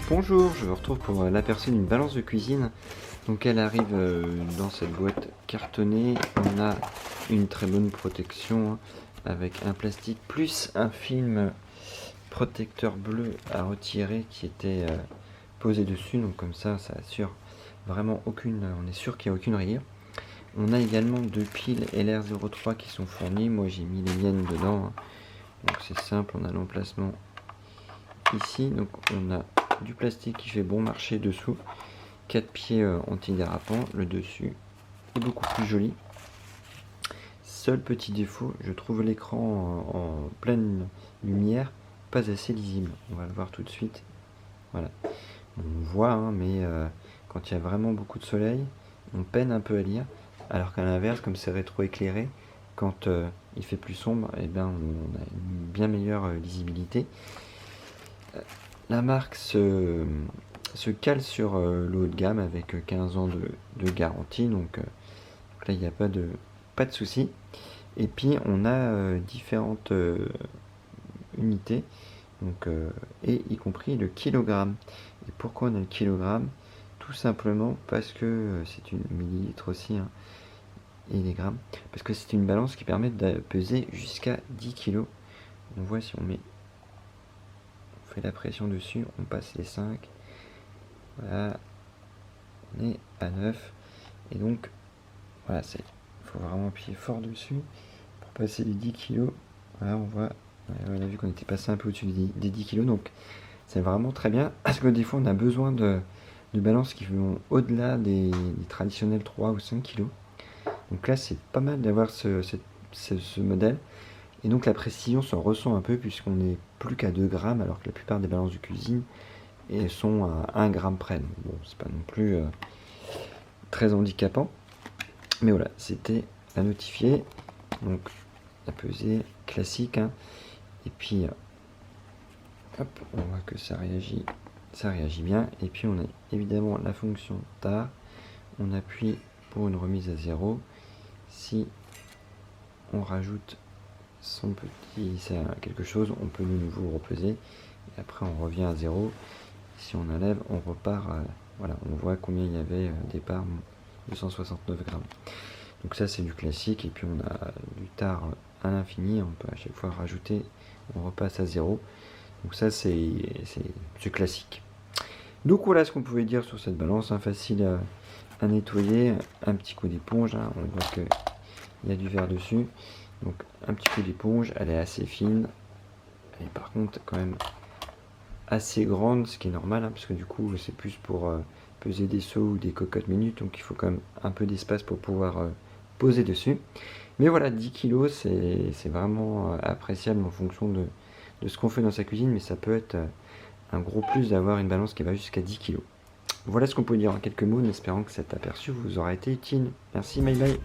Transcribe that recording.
Bonjour, je vous retrouve pour l'aperçu d'une balance de cuisine. Donc elle arrive dans cette boîte cartonnée. On a une très bonne protection avec un plastique plus un film protecteur bleu à retirer qui était posé dessus. Donc comme ça assure vraiment aucune, on est sûr qu'il n'y a aucune rayure. On a également deux piles LR03 qui sont fournies. Moi j'ai mis les miennes dedans. Donc c'est simple, on a l'emplacement ici. Donc on a du plastique qui fait bon marché dessous, 4 pieds anti-dérapants, le dessus est beaucoup plus joli. Seul petit défaut, je trouve l'écran en pleine lumière pas assez lisible. On va le voir tout de suite. Voilà, on voit mais quand il y a vraiment beaucoup de soleil, on peine un peu à lire, alors qu'à l'inverse, comme c'est rétro-éclairé, quand il fait plus sombre, on a une bien meilleure lisibilité. La marque se cale sur le haut de gamme avec 15 ans de garantie, donc là il n'y a pas de souci. Et puis on a différentes unités, donc, et y compris le kilogramme. Et pourquoi on a le kilogramme? Tout simplement parce que c'est une millilitre aussi, et les grammes, parce que c'est une balance qui permet de peser jusqu'à 10 kg. On voit si on fait la pression dessus, on passe les 5, voilà, on est à 9, et donc voilà, il faut vraiment appuyer fort dessus pour passer les 10 kg. Voilà, on a vu qu'on était passé un peu au-dessus des 10 kg, donc c'est vraiment très bien, parce que des fois on a besoin de balances qui vont au-delà des traditionnels 3 ou 5 kg. Donc là c'est pas mal d'avoir ce modèle. Et donc la précision s'en ressent un peu puisqu'on n'est plus qu'à 2 grammes alors que la plupart des balances de cuisine sont à 1 gramme près. Bon, c'est pas non plus très handicapant. Mais voilà, c'était à notifier. Donc la pesée classique. Et puis hop, on voit que ça réagit bien. Et puis on a évidemment la fonction TAR. On appuie pour une remise à 0. Si on rajoute son petit, c'est quelque chose, on peut de nouveau repeser et après on revient à 0. Si on enlève, on repart, voilà, on voit combien il y avait départ, 269 grammes. Donc ça c'est du classique, et puis on a du tard à l'infini, on peut à chaque fois rajouter, on repasse à 0. Donc ça c'est classique. Donc voilà ce qu'on pouvait dire sur cette balance, facile à nettoyer, un petit coup d'éponge, on voit que il y a du verre dessus. Donc un petit coup d'éponge, elle est assez fine, elle est par contre quand même assez grande, ce qui est normal, parce que du coup c'est plus pour peser des seaux ou des cocottes minutes, donc il faut quand même un peu d'espace pour pouvoir poser dessus. Mais voilà, 10 kg c'est vraiment appréciable en fonction de ce qu'on fait dans sa cuisine, mais ça peut être un gros plus d'avoir une balance qui va jusqu'à 10 kg. Voilà ce qu'on peut dire en quelques mots, en espérant que cet aperçu vous aura été utile. Merci, bye bye.